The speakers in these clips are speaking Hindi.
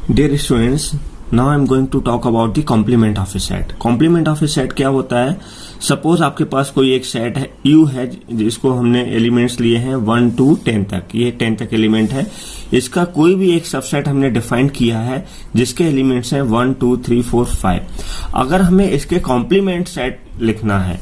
Dear students, now I am going to talk about the complement of a set. Complement of a set क्या होता है? सपोज आपके पास कोई एक सेट है U है जिसको हमने एलिमेंट्स लिए हैं 1 to 10 तक, ये 10 तक एलिमेंट है। इसका कोई भी एक सबसेट हमने डिफाइन किया है जिसके एलिमेंट्स हैं 1 2 3 4 5। अगर हमें इसके कॉम्प्लीमेंट सेट लिखना है,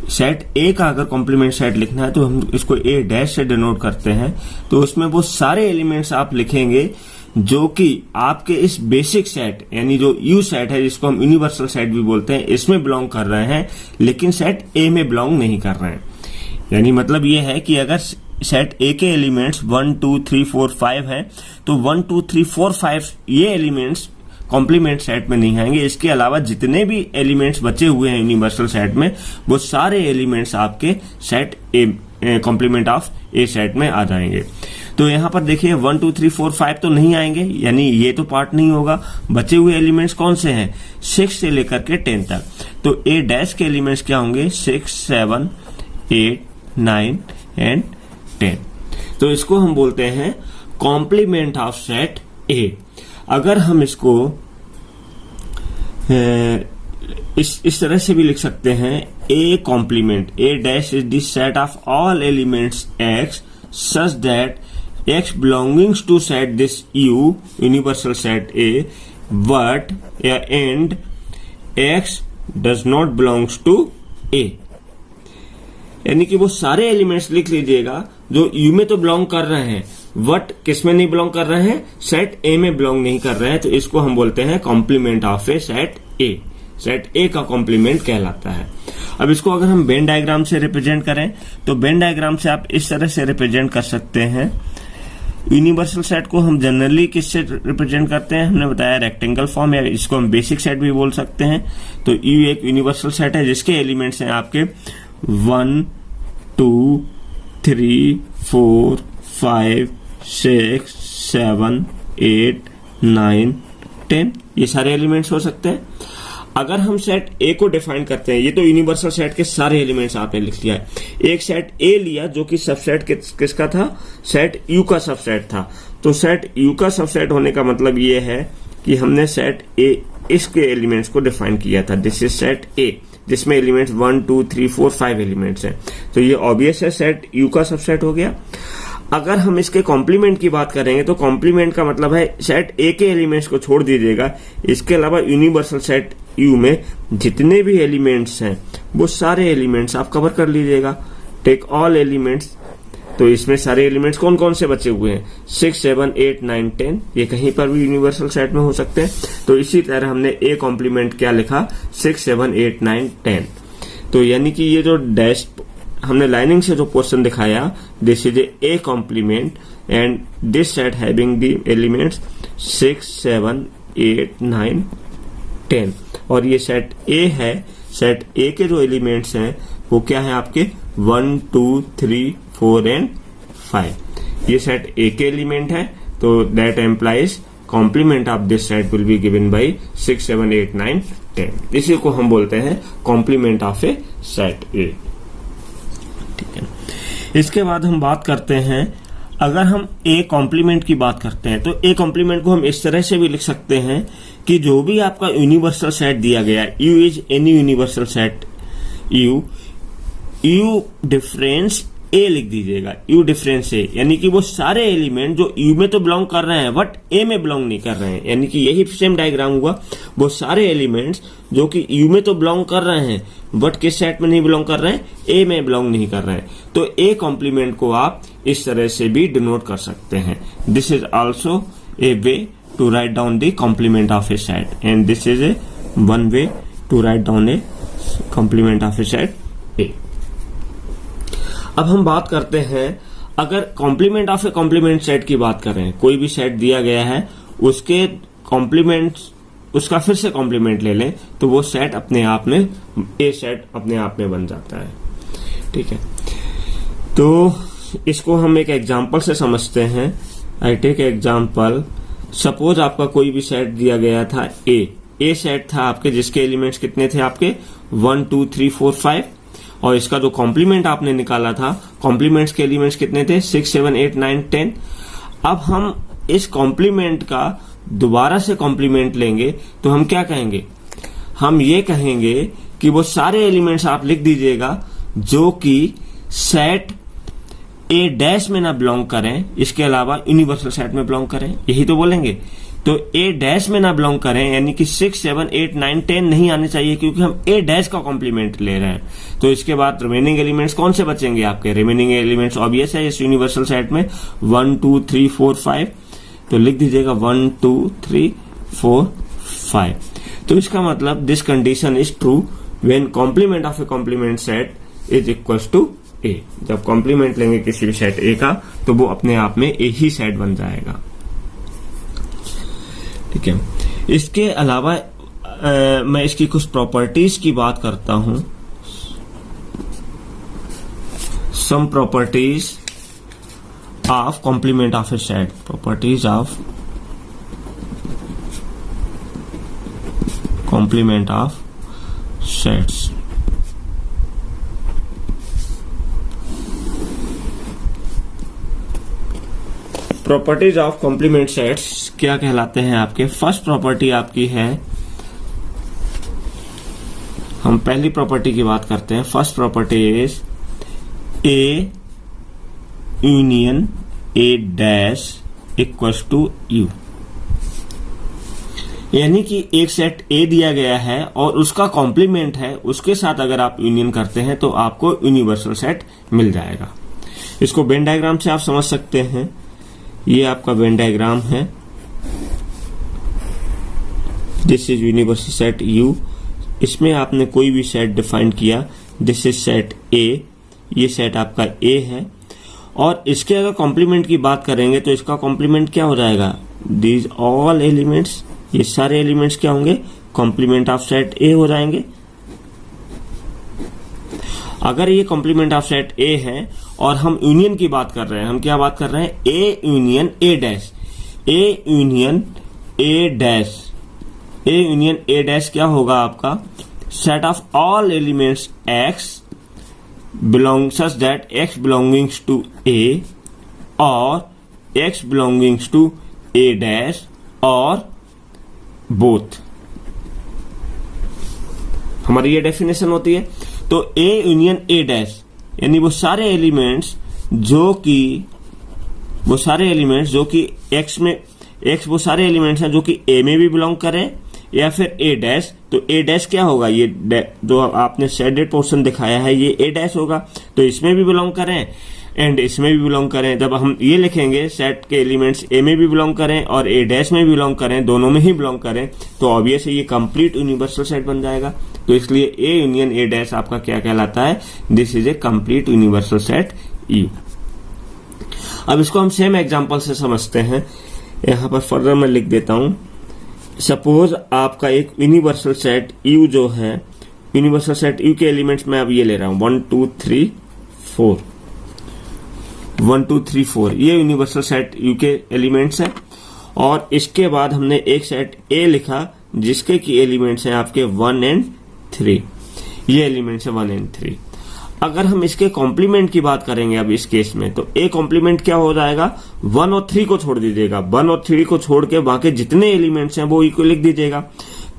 सेट ए का अगर कॉम्प्लीमेंट सेट लिखना है तो हम इसको ए डैश से डिनोट करते हैं। तो उसमें वो सारे एलिमेंट्स आप लिखेंगे जो कि आपके इस बेसिक सेट यानी जो यू सेट है जिसको हम यूनिवर्सल सेट भी बोलते हैं इसमें बिलोंग कर रहे हैं, लेकिन सेट ए में बिलोंग नहीं कर रहे हैं। यानी मतलब ये है कि अगर सेट ए के एलिमेंट्स 1 2 3 4 5 हैं तो 1 2 3 4 5 ये एलिमेंट्स कॉम्प्लीमेंट सेट में नहीं आएंगे। इसके अलावा जितने भी एलिमेंट्स बचे हुए हैं यूनिवर्सल सेट में वो सारे एलिमेंट्स आपके set A complement of a set में आ जाएंगे। तो यहां पर देखिए 1 2 3 4 5 तो नहीं आएंगे, यानी ये तो पार्ट नहीं होगा। बचे हुए एलिमेंट्स कौन से हैं? 6 से लेकर के 10 तक। तो ए डैश के एलिमेंट्स क्या होंगे? 6 7 8 9 एंड 10। तो इसको हम बोलते हैं कॉम्प्लीमेंट ऑफ सेट ए। अगर हम इसको इस तरह से भी लिख सकते हैं, A complement A dash is the set of all elements X such that x belongs to set this U universal set A but and x does not belongs to A। यानी कि वो सारे एलिमेंट्स लिख लीजिएगा जो U में तो बिलोंग कर रहे हैं बट किस में नहीं बिलोंग कर रहे हैं? सेट A में बिलोंग नहीं कर रहे हैं। तो इसको हम बोलते हैं complement of a set A। Set A का कॉम्प्लीमेंट कहलाता है। अब इसको अगर हम वेन डायग्राम से रिप्रेजेंट करें तो वेन डायग्राम से आप इस तरह से रिप्रेजेंट कर सकते हैं। यूनिवर्सल सेट को हम जनरली किससे रिप्रेजेंट करते हैं? हमने बताया रेक्टेंगल फॉर्म, या इसको हम बेसिक सेट भी बोल सकते हैं। तो यू एक यूनिवर्सल सेट है जिसके एलिमेंट्स हैं आपके 1 2 3 4 5 6 7 8 9 10 ये सारे एलिमेंट्स हो सकते हैं। अगर हम सेट ए को डिफाइन करते हैं, ये तो यूनिवर्सल सेट के सारे एलिमेंट्स आपने लिख लिया है। एक सेट ए लिया जो कि सबसेट किसका था? सेट यू का सबसेट था। तो सेट यू का सबसेट होने का मतलब ये है कि हमने सेट ए इसके एलिमेंट्स को डिफाइन किया था। दिस इज सेट ए जिसमें एलिमेंट्स 1 2 3 4 5 एलिमेंट्स हैं। तो ये ऑब्वियस है सेट यू का सबसेट हो गया। अगर हम इसके कॉम्प्लीमेंट की बात करेंगे तो कॉम्प्लीमेंट का मतलब है सेट ए के एलिमेंट्स को छोड़ दीजिएगा, इसके अलावा यूनिवर्सल सेट यू में जितने भी एलिमेंट्स हैं वो सारे एलिमेंट्स आप कवर कर लीजिएगा। Take all elements. तो इसमें सारे एलिमेंट्स कौन कौन से बचे हुए हैं? 6 7 8 9 10 ये कहीं पर भी यूनिवर्सल सेट में हो सकते हैं। तो इसी तरह हमने ए कॉम्प्लीमेंट क्या लिखा? 6 7 8 9 10। तो यानी कि ये जो डैश हमने लाइनिंग से जो पोर्शन दिखाया, this is a complement and this set having the elements 6 7 8 9 10। और ये सेट ए है। सेट ए के जो एलिमेंट्स हैं वो क्या है आपके? 1 2 3 4 एंड 5। ये सेट ए के एलिमेंट है। तो that implies complement of this set will be given by 6 7 8 9 10। इसी को हम बोलते हैं complement of a set A. ठीक है। इसके बाद हम बात करते हैं, अगर हम ए कॉम्प्लीमेंट की बात करते हैं तो ए कॉम्प्लीमेंट को हम इस तरह से भी लिख सकते हैं कि जो भी आपका यूनिवर्सल सेट दिया गया है, U is any universal set U difference A लिख दीजिएगा। यू डिफरेंस ए यानी कि वो सारे एलिमेंट जो यू में तो बिलोंग कर रहे हैं बट ए में बिलोंग नहीं कर रहे हैं। यानी कि यही सेम डायग्राम हुआ। वो सारे एलिमेंट्स जो कि यू में तो बिलोंग कर रहे हैं बट किस सेट में नहीं बिलोंग कर रहे हैं? ए में बिलोंग नहीं कर रहे हैं। तो ए कॉम्प्लीमेंट को आप इस तरह से भी डिनोट कर सकते हैं। This is also a way to write down the complement of a set and this is a one way to write down a complement of a set A. अब हम बात करते हैं, अगर complement of A complement set की बात करें, कोई भी सेट दिया गया है उसके कॉम्प्लीमेंट्स उसका फिर से कॉम्प्लीमेंट ले लें तो वो सेट अपने आप में ए सेट अपने आप में बन जाता है। ठीक है। तो इसको हम एक एग्जांपल से समझते हैं। I take example. सपोज आपका कोई भी सेट दिया गया था ए सेट था आपके जिसके एलिमेंट्स कितने थे आपके? 1 2 3 4 5। और इसका जो कॉम्प्लीमेंट आपने निकाला था, कॉम्प्लीमेंट्स के एलिमेंट्स कितने थे? 6 7 8 9 10। अब हम इस कॉम्प्लीमेंट का दोबारा से कॉम्प्लीमेंट लेंगे तो हम क्या कहेंगे, हम ये कहेंगे कि वो सारे एलिमेंट्स आप लिख दीजिएगा जो कि सेट ए डैश में ना बिलोंग करें, इसके अलावा यूनिवर्सल सेट में बिलोंग करें, यही तो बोलेंगे। तो ए डैश में ना बिलोंग करें यानी कि 6, 7, 8, 9, 10 नहीं आने चाहिए, क्योंकि हम ए डैश का कॉम्प्लीमेंट ले रहे हैं। तो इसके बाद रिमेनिंग एलिमेंट्स कौन से बचेंगे आपके, रिमेनिंग एलिमेंट्स ऑब्वियस है इस यूनिवर्सल सेट में 1, 2, 3, 4, 5। तो लिख दीजिएगा 1, 2, 3, 4, 5। तो इसका मतलब this condition is true when complement of A complement set is equals to A. जब कॉम्प्लीमेंट लेंगे किसी भी सेट ए का तो वो अपने आप में ए ही सेट बन जाएगा। ठीक है, इसके अलावा मैं इसकी कुछ प्रॉपर्टीज की बात करता हूं। Some properties of complement of a set, properties of complement of sets. Properties of complement sets क्या कहलाते हैं आपके। फर्स्ट प्रॉपर्टी आपकी है, हम पहली प्रॉपर्टी की बात करते हैं। First property is A union A dash equals to U, यानी कि एक सेट ए दिया गया है और उसका कॉम्प्लीमेंट है, उसके साथ अगर आप यूनियन करते हैं तो आपको यूनिवर्सल सेट मिल जाएगा। इसको वेन डायग्राम से आप समझ सकते हैं। ये आपका वेन डायग्राम है, this is universal set you. इसमें आपने कोई भी सेट डिफाइन किया, दिस इज सेट ए, ये सेट आपका ए है। और इसके अगर कॉम्प्लीमेंट की बात करेंगे तो इसका कॉम्प्लीमेंट क्या हो जाएगा, दीज ऑल एलिमेंट्स, ये सारे एलिमेंट्स क्या होंगे, कॉम्प्लीमेंट ऑफ सेट ए हो जाएंगे। अगर ये कॉम्प्लीमेंट ऑफ सेट ए है और हम यूनियन की बात कर रहे हैं, हम क्या बात कर रहे हैं, A union A dash, A union A dash, A union A dash क्या होगा आपका, set of all elements X belong such that X belongings to A और X belongings to A dash और बोथ, हमारी ये डेफिनेशन होती है। तो ए यूनियन ए डैश यानी वो सारे एलिमेंट्स जो कि एक्स में, एक्स वो सारे एलिमेंट्स हैं जो कि ए में भी बिलोंग करें या फिर ए डैश। तो ए डैश क्या होगा, ये जो आपने शेडेड पोर्शन दिखाया है ये ए डैश होगा, तो इसमें भी बिलोंग करें एंड इसमें भी बिलोंग करें। जब हम ये लिखेंगे सेट के एलिमेंट्स ए में भी बिलोंग करें और ए डैश में भी बिलोंग करें, दोनों में ही बिलोंग करें, तो ऑब्वियसली ये कंप्लीट यूनिवर्सल सेट बन जाएगा। तो इसलिए ए यूनियन ए डैश आपका क्या कहलाता है, this is A complete universal set you. अब इसको हम सेम एग्जांपल से समझते हैं, यहां पर फर्दर मैं लिख देता हूं। सपोज आपका एक यूनिवर्सल सेट यू जो है, यूनिवर्सल सेट यू के एलिमेंट्स मैं अब ये ले रहा हूं 1, 2, 3, 4, 1, 2, 3, 4, ये यूनिवर्सल सेट यू के एलिमेंट्स हैं। और इसके बाद हमने एक सेट ए लिखा जिसके की एलिमेंट्स हैं आपके 1 and 3, ये एलिमेंट्स है 1 and 3। अगर हम इसके कॉम्प्लीमेंट की बात करेंगे अब इस केस में, तो ए कॉम्प्लीमेंट क्या हो जाएगा, 1 और 3 को छोड़ दीजिएगा, 1 और 3 को छोड़ के बाकी जितने एलिमेंट्स हैं वो इक्वल लिख दीजिएगा।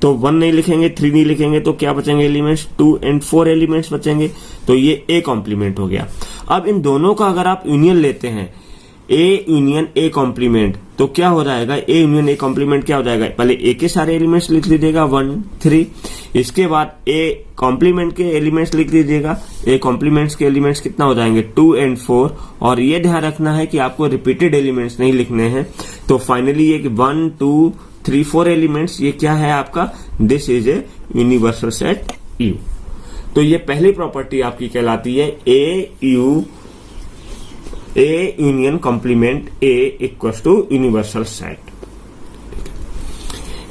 तो 1 नहीं लिखेंगे, 3 नहीं लिखेंगे, तो क्या बचेंगे एलिमेंट्स, 2 and 4 एलिमेंट्स बचेंगे। तो ये ए कॉम्प्लीमेंट हो गया। अब इन दोनों का अगर आप यूनियन लेते हैं, ए यूनियन ए कॉम्प्लीमेंट, तो क्या हो जाएगा, ए यूनियन ए कॉम्प्लीमेंट क्या हो जाएगा, पहले ए के सारे एलिमेंट्स लिख लीजिएगा 1, 3, इसके बाद ए कॉम्प्लीमेंट के एलिमेंट्स लिख लीजिएगा। ए कॉम्प्लीमेंट्स के एलिमेंट्स कितना हो जाएंगे, 2 and 4, और ये ध्यान रखना है कि आपको रिपीटेड एलिमेंट्स नहीं लिखने हैं। तो फाइनली ये 1, 2, 3, 4 एलिमेंट्स, ये क्या है आपका, this is a universal set U. तो ये पहली प्रॉपर्टी आपकी कहलाती है A union complement A equals to universal set.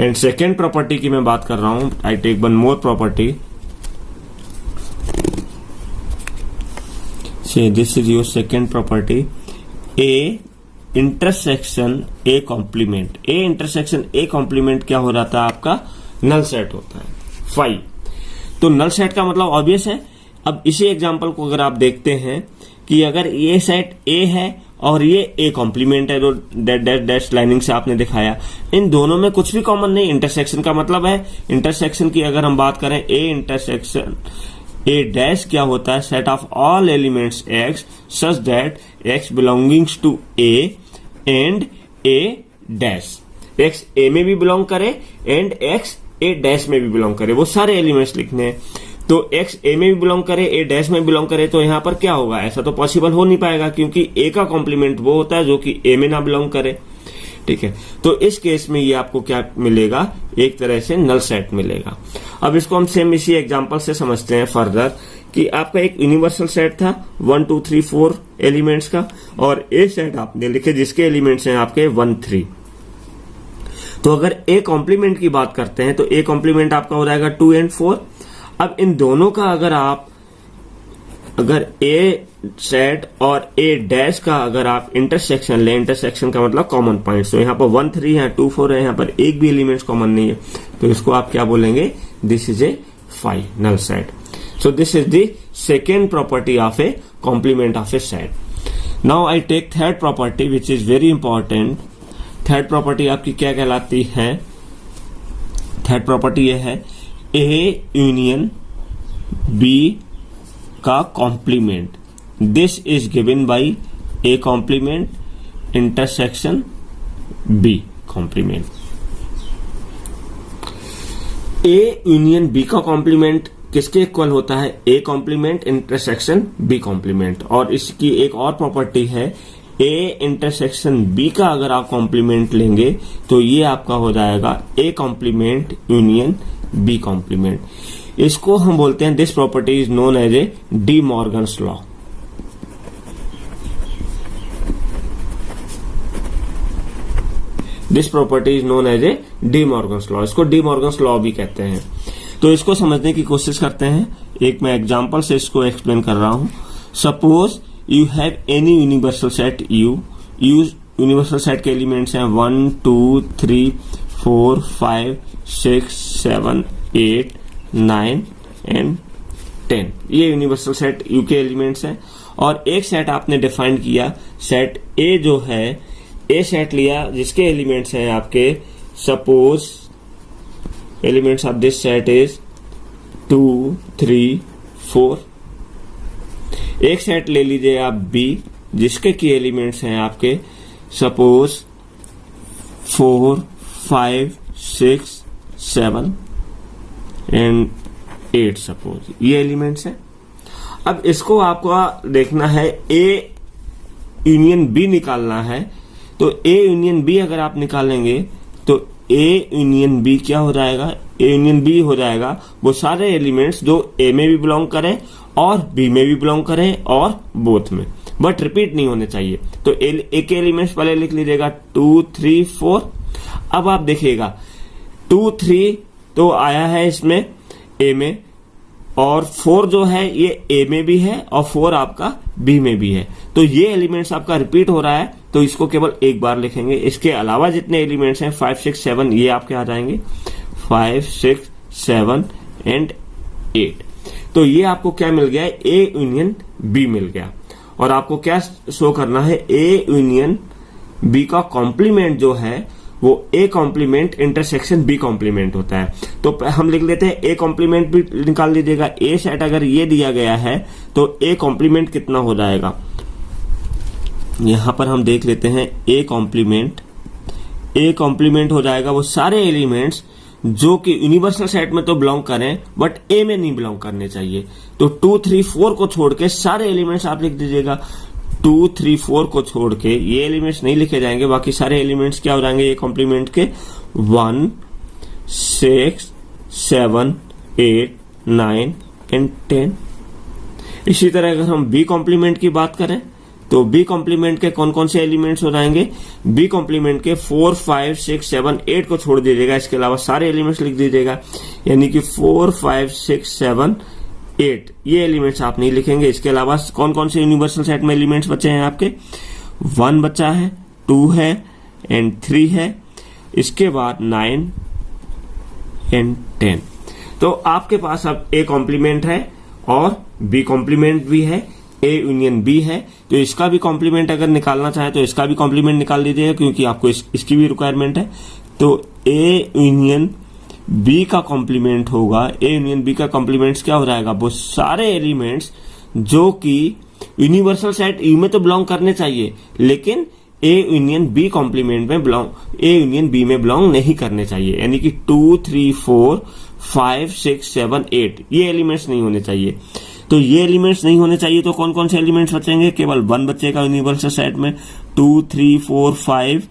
And second property की मैं बात कर रहा हूं, I take one more property, this is your second property, A intersection A complement. A intersection A complement क्या हो जाता है आपका, नल सेट होता है 5। तो नल सेट का मतलब ऑब्वियस है। अब इसी एग्जांपल को अगर आप देखते हैं कि अगर ये सेट ए है और ये ए कॉम्प्लीमेंट है जो डैश डैश डैश लाइनिंग से आपने दिखाया। इन दोनों में कुछ भी कॉमन नहीं, इंटरसेक्शन का मतलब है, इंटरसेक्शन की अगर हम बात करें, ए इंटरसेक्शन ए डैश क्या होता है, set of all elements X such that X belongings to A and A dash, X A में भी बिलोंग करे एंड एक्स ए डैश में भी बिलोंग करे, वो सारे एलिमेंट्स लिखने हैं। तो एक्स ए में भी बिलोंग करे, ए डैश में बिलोंग करे, तो यहां पर क्या होगा, ऐसा तो पॉसिबल हो नहीं पाएगा क्योंकि ए का कॉम्प्लीमेंट वो होता है जो कि ए में ना बिलोंग करे। ठीक है, तो इस केस में ये आपको क्या मिलेगा, एक तरह से नल सेट मिलेगा। अब इसको हम सेम इसी एग्जांपल से समझते हैं फर्दर कि आपका एक यूनिवर्सल सेट था 1 2 3 4 एलिमेंट्स का, और ए सेट आपने लिखे जिसके एलिमेंट्स हैं आपके 1 3। तो अगर ए कॉम्प्लीमेंट की बात करते हैं तो ए कॉम्प्लीमेंट आपका हो जाएगा 2 एंड 4। अब इन दोनों का अगर ए सेट और ए डैश का अगर आप इंटरसेक्शन लें, इंटरसेक्शन का मतलब कॉमन पॉइंट्स, तो यहाँ पर 1 3 है, 2 4 है, यहाँ पर एक भी एलिमेंट्स कॉमन नहीं है, तो इसको आप क्या बोलेंगे, this is a final set. So this is the second property of A complement of a set. Now I take third property which is very important. Third property आपकी क्या कहलाती है, थर्ड प्रॉपर्टी यह है ए यूनियन बी का complement, this is given by A complement intersection B complement. A union B का कॉम्प्लीमेंट किसके इक्वल होता है, A complement intersection B complement. और इसकी एक और प्रॉपर्टी है, ए इंटरसेक्शन बी का अगर आप कॉम्प्लीमेंट लेंगे तो ये आपका हो जाएगा A complement union B complement. इसको हम बोलते हैं, this property is known as A De Morgan's law. This property is known as A De Morgan's law, इसको डी मॉर्गन्स लॉ भी कहते हैं। तो इसको समझने की कोशिश करते हैं, एक मैं एग्जांपल से इसको एक्सप्लेन कर रहा हूं। Suppose you have any universal set you, universal set के एलिमेंट्स हैं 1 2 3 4 5 6 7 8 9 एंड 10, ये यूनिवर्सल सेट यू के एलिमेंट्स हैं। और एक सेट आपने डिफाइन किया, सेट ए जो है, ए सेट लिया जिसके एलिमेंट्स हैं आपके, suppose elements of this set is 2 3 4। एक सेट ले लीजिए आप बी जिसके की एलिमेंट्स हैं आपके, सपोज 4 5 6 7 एंड 8, सपोज ये एलिमेंट्स हैं। अब इसको आपको देखना है, ए यूनियन बी निकालना है। तो ए यूनियन बी अगर आप निकालेंगे तो ए यूनियन बी क्या हो जाएगा, ए यूनियन बी हो जाएगा वो सारे एलिमेंट्स जो ए में भी बिलोंग करें और बी में भी बिलोंग करें और बोथ में, बट रिपीट नहीं होने चाहिए। तो ए के एलिमेंट्स पहले लिख लीजिएगा 2 3 4। अब आप देखिएगा 2 3 तो आया है इसमें ए में, और 4 जो है ये ए में भी है और 4 आपका बी में भी है। तो ये एलिमेंट्स आपका रिपीट हो रहा है, तो इसको केवल एक बार लिखेंगे। इसके अलावा जितने एलिमेंट्स हैं 5 6 7 ये आपके आ जाएंगे, 5 6 7 एंड 8। तो ये आपको क्या मिल गया है, ए यूनियन बी मिल गया। और आपको क्या शो करना है, ए यूनियन बी का कॉम्प्लीमेंट जो है वो A complement intersection B complement होता है। तो हम लिख लेते हैं ए कॉम्प्लीमेंट भी निकाल लीजिएगा। ए सेट अगर ये दिया गया है तो ए कॉम्प्लीमेंट कितना हो जाएगा, यहां पर हम देख लेते हैं। ए कॉम्प्लीमेंट हो जाएगा वो सारे एलिमेंट्स जो कि यूनिवर्सल सेट में तो बिलोंग करें बट ए में नहीं बिलोंग करने चाहिए। तो 2 3 4 को छोड़ के सारे एलिमेंट्स आप लिख दीजिएगा। 2 3 4 को छोड़ के ये एलिमेंट्स नहीं लिखे जाएंगे, बाकी सारे एलिमेंट्स क्या हो जाएंगे ये कॉम्प्लीमेंट के, 1 6 7 8 9 एंड 10। इसी तरह अगर हम बी कॉम्प्लीमेंट की बात करें तो बी कॉम्प्लीमेंट के कौन कौन से एलिमेंट्स हो जाएंगे, बी कॉम्प्लीमेंट के 4 5 6 7 8 को छोड़ दीजिएगा, इसके अलावा सारे एलिमेंट्स लिख दीजिएगा। यानी कि 4 5 6 7 8 ये एलिमेंट्स आप नहीं लिखेंगे। इसके अलावा कौन कौन से यूनिवर्सल सेट में एलिमेंट्स बचे हैं आपके, 1 बचा है, 2 है एंड 3 है, इसके बाद 9 एंड 10। तो आपके पास अब ए कॉम्प्लीमेंट है और बी कॉम्प्लीमेंट भी है। ए यूनियन बी है, तो इसका भी कॉम्प्लीमेंट अगर निकालना चाहे तो इसका भी कॉम्प्लीमेंट निकाल दीजिएगा, क्योंकि आपको इसकी भी रिक्वायरमेंट है। तो ए यूनियन बी का कॉम्प्लीमेंट होगा, ए यूनियन बी का कॉम्प्लीमेंट क्या हो जाएगा, वो सारे एलिमेंट्स जो कि यूनिवर्सल सेट यू में तो बिलोंग करने चाहिए, लेकिन ए यूनियन बी कॉम्प्लीमेंट में बिलोंग, ए यूनियन बी में बिलोंग नहीं करने चाहिए। यानी कि 2, 3, 4, 5, 6, 7, 8 ये एलिमेंट्स नहीं होने चाहिए। तो ये एलिमेंट्स नहीं होने चाहिए, तो कौन कौन से एलिमेंट्स बचेंगे, केवल 1 बचेगा यूनिवर्सल सेट में। 2, 3, 4, 5,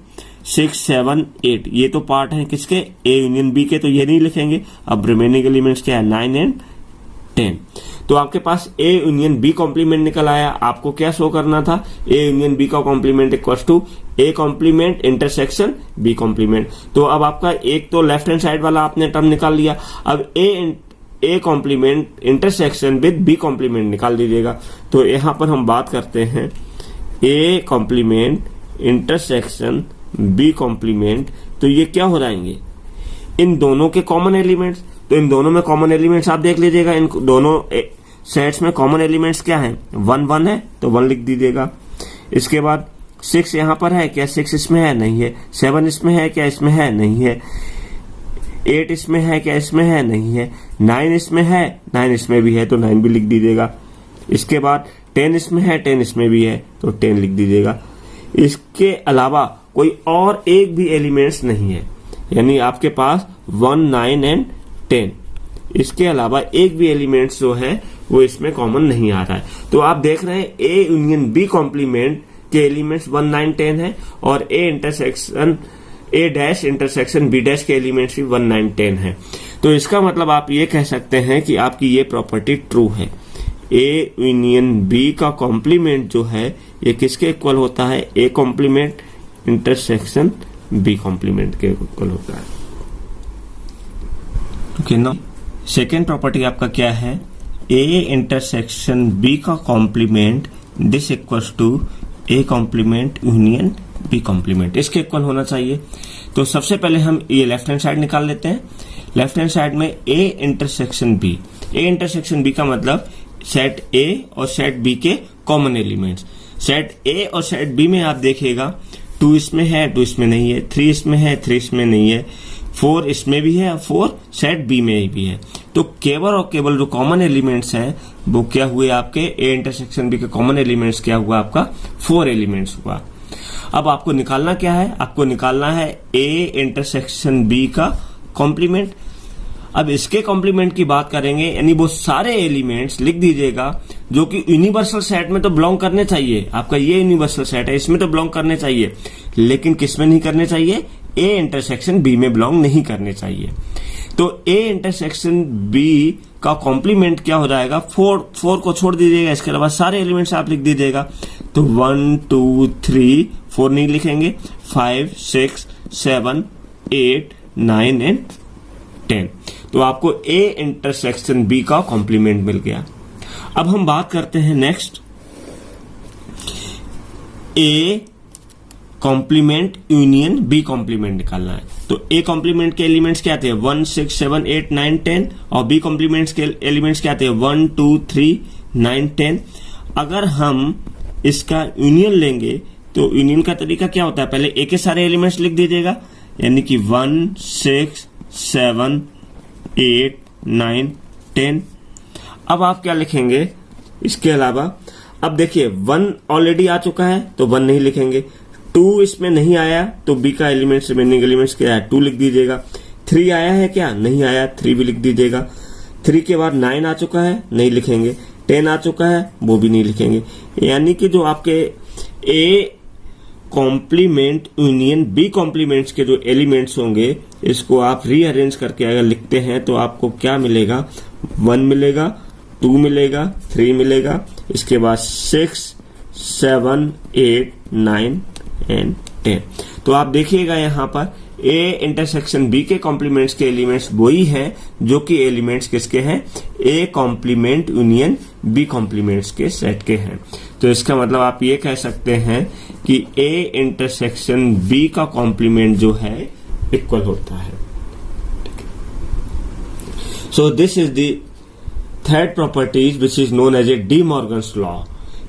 6, 7, 8 ये तो पार्ट है किसके, ए यूनियन बी के, तो ये नहीं लिखेंगे। अब रिमेनिंग एलिमेंट्स क्या है, 9 एंड 10। तो आपके पास ए यूनियन बी कॉम्प्लीमेंट निकल आया। आपको क्या शो करना था, ए यूनियन बी का complement equals to A complement intersection B complement. तो अब आपका एक तो लेफ्ट हैंड साइड वाला आपने टर्म निकाल लिया, अब A complement intersection with B complement निकाल दीजिएगा। तो यहां पर हम बात करते हैं A complement intersection B complement, तो ये क्या हो जाएंगे, इन दोनों के कॉमन एलिमेंट्स। तो इन दोनों में कॉमन एलिमेंट्स आप देख लीजिएगा, इन दोनों सेट्स में कॉमन एलिमेंट्स क्या है, 1, 1 है तो 1 लिख दीजिएगा। इसके बाद 6 यहां पर है क्या, 6 इसमें है, नहीं है। 7 इसमें है क्या, इसमें है, नहीं है। 8 इसमें है क्या, इसमें है, नहीं है। 9 इसमें है, 9 इसमें भी है तो 9 भी लिख दीजिएगा। इसके बाद 10 इसमें है, 10 इसमें भी है तो 10 लिख दीजिएगा। इसके अलावा कोई और एक भी एलिमेंट्स नहीं है, यानी आपके पास 1, 9 एंड 10, इसके अलावा एक भी एलिमेंट्स जो है वो इसमें कॉमन नहीं आ रहा है। तो आप देख रहे हैं ए यूनियन बी कॉम्प्लीमेंट के एलिमेंट्स 1, 9, 10 है, और ए डैश इंटरसेक्शन बी डैश के एलिमेंट्स भी 1, 9, 10 है। तो इसका मतलब आप ये कह सकते हैं कि आपकी ये प्रॉपर्टी ट्रू है। ए यूनियन बी का कॉम्प्लीमेंट जो है ये किसके इक्वल होता है, A complement intersection B complement के इक्वल होता है। ओके ना, सेकेंड प्रॉपर्टी आपका क्या है, ए इंटरसेक्शन बी का complement this equals to A complement union B complement, इसके इक्वल होना चाहिए। तो सबसे पहले हम ये लेफ्ट हैंड साइड निकाल लेते हैं। लेफ्ट हैंड साइड में A intersection B, A intersection B का मतलब सेट ए और सेट बी के कॉमन एलिमेंट्स। सेट ए और सेट बी में आप देखिएगा 2 इसमें है, 2 इसमें नहीं है, 3 इसमें है, 3 इसमें नहीं है, 4 इसमें भी है, 4 सेट बी में भी है। तो केवल और केवल जो कॉमन एलिमेंट्स हैं वो क्या हुए आपके, ए इंटरसेक्शन बी के कॉमन एलिमेंट्स क्या हुआ आपका, 4 एलिमेंट्स हुआ। अब आपको निकालना क्या है, आपको निकालना है ए इंटरसेक्शन बी का कॉम्प्लीमेंट। अब इसके कॉम्प्लीमेंट की बात करेंगे, यानी वो सारे एलिमेंट्स लिख दीजिएगा जो कि यूनिवर्सल सेट में तो बिलोंग करने चाहिए। आपका ये यूनिवर्सल सेट है, इसमें तो बिलोंग करने चाहिए, लेकिन किस में नहीं करने चाहिए, ए इंटरसेक्शन बी में बिलोंग नहीं करने चाहिए। तो ए इंटरसेक्शन बी का कॉम्प्लीमेंट क्या हो जाएगा, 4 को छोड़ दीजिएगा, इसके अलावा सारे एलिमेंट्स आप लिख दीजिएगा। तो 1, 2, 3, 4 नहीं लिखेंगे, 5, 6, 7, 8, 9 एंड 10। तो आपको ए इंटरसेक्शन बी का कॉम्प्लीमेंट मिल गया। अब हम बात करते हैं next, A complement union B complement निकालना है। तो ए कॉम्प्लीमेंट के एलिमेंट्स क्या आते हैं, 1, 6, 7, 8, 9, 10, और बी कॉम्प्लीमेंट्स के एलिमेंट्स क्या आते हैं, 1, 2, 3, 9, 10। अगर हम इसका यूनियन लेंगे तो यूनियन का तरीका क्या होता है, पहले ए के सारे एलिमेंट्स लिख दीजिएगा, यानी कि 1, 6, 7, 8, 9, 10। अब आप क्या लिखेंगे इसके अलावा, अब देखिए 1 ऑलरेडी आ चुका है तो 1 नहीं लिखेंगे, 2 इसमें नहीं आया तो बी का एलिमेंट्स रिमेनिंग एलिमेंट्स क्या है, 2 लिख दीजिएगा। 3 आया है क्या, नहीं आया, 3 भी लिख दीजिएगा। 3 के बाद 9 आ चुका है, नहीं लिखेंगे। 10 आ चुका है, वो भी नहीं लिखेंगे। यानी कि जो आपके A complement union B complements के जो एलिमेंट्स होंगे, इसको आप रीअरेंज करके अगर लिखते हैं तो आपको क्या मिलेगा, 1 मिलेगा, 2 मिलेगा, 3 मिलेगा, इसके बाद 6, 7, 8, 9 एंड 10। तो आप देखिएगा यहां पर ए इंटरसेक्शन बी के कॉम्प्लीमेंट्स के एलिमेंट्स वही हैं जो कि एलिमेंट्स किसके हैं, A complement union B complements के सेट के हैं। तो इसका मतलब आप ये कह सकते हैं कि ए इंटरसेक्शन बी का कॉम्प्लीमेंट जो है इक्वल होता है। So this is the third properties which is known as A De Morgan's law.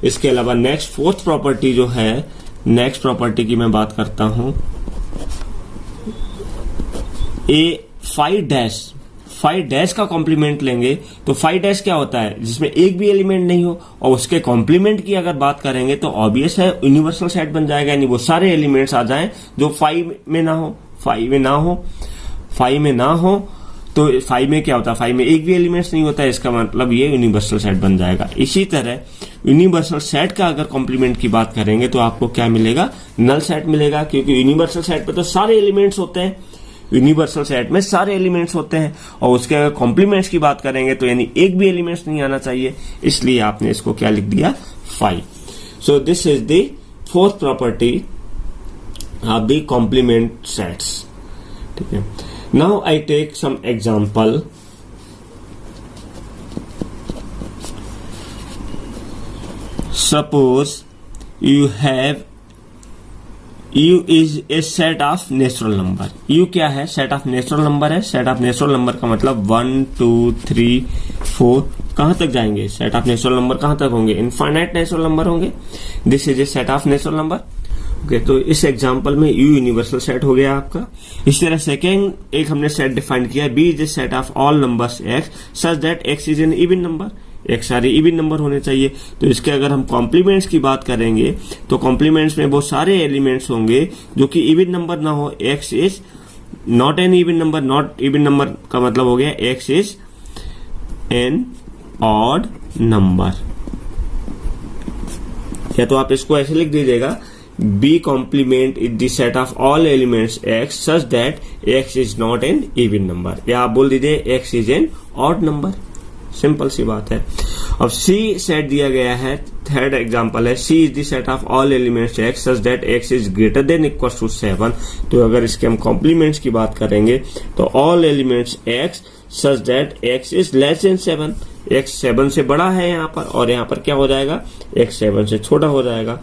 इसके अलावा नेक्स्ट फोर्थ प्रॉपर्टी जो है, नेक्स्ट प्रॉपर्टी की मैं बात करता हूं, ए 5 डैश का कॉम्प्लीमेंट लेंगे तो 5 डैश क्या होता है, जिसमें एक भी एलिमेंट नहीं हो, और उसके कॉम्प्लीमेंट की अगर बात करेंगे तो ऑब्वियस है यूनिवर्सल सेट बन जाएगा, यानी वो सारे एलिमेंट्स आ जाएं जो 5 में ना हो। 5 में ना हो तो 5 में क्या होता है, 5 में एक भी एलिमेंट्स नहीं होता है, इसका मतलब ये यूनिवर्सल सेट बन जाएगा। इसी तरह यूनिवर्सल सेट का अगर कॉम्प्लीमेंट की बात करेंगे तो आपको क्या मिलेगा, नल सेट मिलेगा, क्योंकि यूनिवर्सल सेट पे तो सारे एलिमेंट्स होते हैं, यूनिवर्सल सेट में सारे एलिमेंट्स होते हैं, और उसके अगर कॉम्प्लीमेंट्स की बात करेंगे तो यानी एक भी एलिमेंट्स नहीं आना चाहिए, इसलिए आपने इसको क्या लिख दिया, 5। So this is the fourth property of the complement sets. ठीक है, now I take some example. Suppose you have U is a set of natural number। U क्या है, सेट ऑफ नेचुरल नंबर है। सेट ऑफ नेचुरल नंबर का मतलब 1 2 3 4 कहां तक जाएंगे, सेट ऑफ नेचुरल नंबर कहां तक होंगे, इनफाइनाइट नेचुरल नंबर होंगे। This is A set of natural number. Okay, तो इस एग्जांपल में U यूनिवर्सल सेट हो गया आपका। इस तरह सेकेंड एक हमने सेट डिफाइन किया, B is a set of all numbers X such that X is N even number. एक सारे इवन नंबर होने चाहिए। तो इसके अगर हम कॉम्प्लीमेंट्स की बात करेंगे तो कॉम्प्लीमेंट्स में वो सारे एलिमेंट्स होंगे जो कि इवन नंबर ना हो। X is not an even number, not even number का मतलब हो गया X is an odd number. या तो आप इसको ऐसे लिख दीजिएगा, B complement is the set of all elements X such that X is not an even number, या आप बोल दीजिए X is an odd number. Simple सी बात है। अब C सेट दिया गया है, थर्ड एग्जांपल है, C is the set of all elements X such that X is greater than equal to 7। तो अगर इसके हम कॉम्प्लीमेंट्स की बात करेंगे तो all elements X such that X is less then 7। X 7 से बड़ा है यहाँ पर, और यहाँ पर क्या हो जाएगा, X 7 से छोटा हो जाएगा।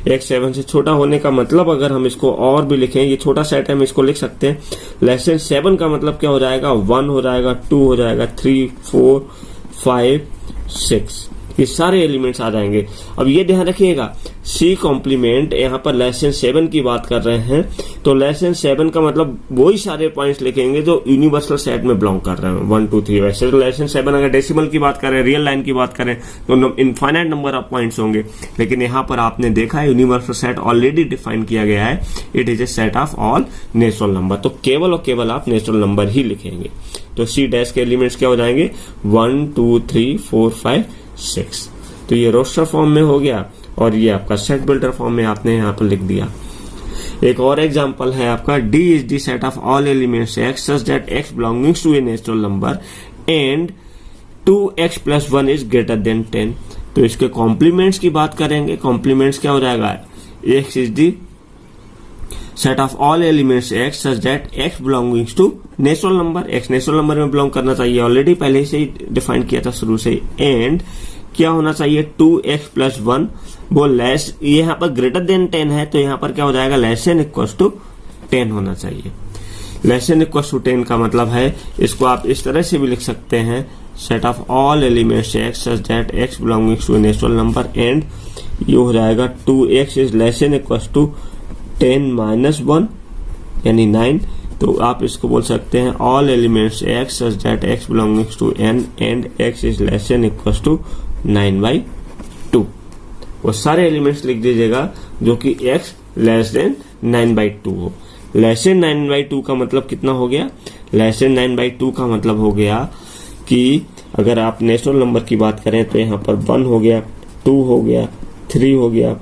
X 7 से छोटा होने का मतलब अगर हम इसको और भी लिखें, ये छोटा सेट है, हम इसको लिख सकते हैं, लेस देन 7 का मतलब क्या हो जाएगा, 1 हो जाएगा, 2 हो जाएगा, 3 4 5 6, ये सारे एलिमेंट्स आ जाएंगे। अब ये ध्यान रखिएगा, C कॉम्प्लीमेंट यहाँ पर लेस देन 7 की बात कर रहे हैं, तो लेस देन 7 का मतलब वही सारे पॉइंट्स लिखेंगे जो यूनिवर्सल सेट में बिलोंग कर रहे हैं, 1 2 3। वैसे तो लेस देन 7 अगर डेसिमल की बात करें, रियल लाइन की बात करें तो इनफाइनाइट नंबर ऑफ पॉइंट्स होंगे, लेकिन यहाँ पर आपने देखा है यूनिवर्सल सेट ऑलरेडी डिफाइन किया गया है, it is a set of all natural number. तो केवल और केवल आप नेचुरल नंबर ही लिखेंगे। तो C डैश के एलिमेंट्स क्या हो जाएंगे, 1 2 3 4 5 6। तो ये रोस्टर फॉर्म में हो गया, और ये आपका सेट बिल्डर फॉर्म में आपने यहाँ पर लिख दिया। एक और एग्जांपल है आपका, D is the set of all elements X such that X belongings to a natural number and 2X + 1 is greater than 10। तो इसके कॉम्प्लीमेंट्स की बात करेंगे, कॉम्प्लीमेंट्स क्या हो जाएगा, X is the set of all elements X such that X belongings to natural number. X natural number में बिलोंग करना चाहिए, ऑलरेडी पहले से ही डिफाइन किया था शुरू से। एंड क्या होना चाहिए, 2X + 1 वो लेस, ये यहाँ पर ग्रेटर देन 10 है, तो यहाँ पर क्या हो जाएगा, लेस देन इक्वल टू 10 होना चाहिए। लेस देन इक्वल टू 10 का मतलब है, इसको आप इस तरह से भी लिख सकते हैं, set of all elements X such that X belongings to natural number and ये हो जाएगा 2X is less than equal to 10 - 1 यानी 9। तो आप इसको बोल सकते हैं all elements X such that X belongings to n and X is less than equal to 9/2। वो सारे एलिमेंट्स लिख दीजिएगा जो कि X लेस देन 9/2 हो। लेस देन 9/2 का मतलब कितना हो गया, लेस देन 9/2 का मतलब हो गया कि अगर आप नेचुरल नंबर की बात करें तो यहाँ पर 1 हो गया, 2 हो गया, 3 हो गया,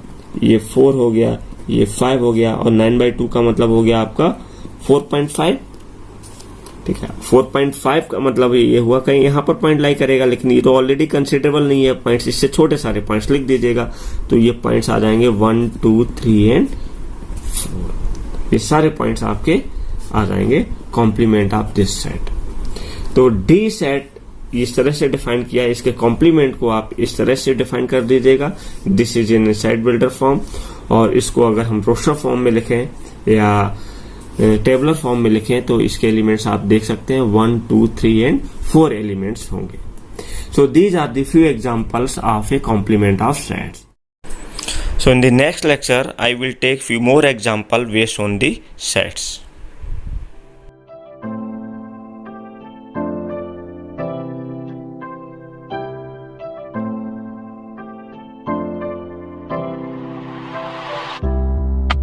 ये 4 हो गया, ये 5 हो गया, और 9/2 का मतलब हो गया आपका 4.5। ठीक है, 4.5 का मतलब ये हुआ, कहीं यहाँ पर पॉइंट लाई करेगा, लेकिन ये तो ऑलरेडी कंसिडरेबल नहीं है पॉइंट्स, इससे छोटे सारे पॉइंट्स लिख दीजिएगा। तो ये पॉइंट्स आ जाएंगे 1 2 3 एंड 4। ये सारे पॉइंट्स आपके आ जाएंगे कॉम्प्लीमेंट ऑफ दिस सेट। तो D सेट इस तरह से डिफाइन किया, इसके कॉम्प्लीमेंट को आप इस तरह से डिफाइन कर दीजिएगा, this is in set builder form. और इसको अगर हम रोस्टर फॉर्म में लिखें या टेबलर फॉर्म में लिखें तो इसके एलिमेंट्स आप देख सकते हैं 1 2 3 एंड 4 एलिमेंट्स होंगे। So these are the few examples of A complement of sets. So in the next lecture, I will take few more example based on the sets.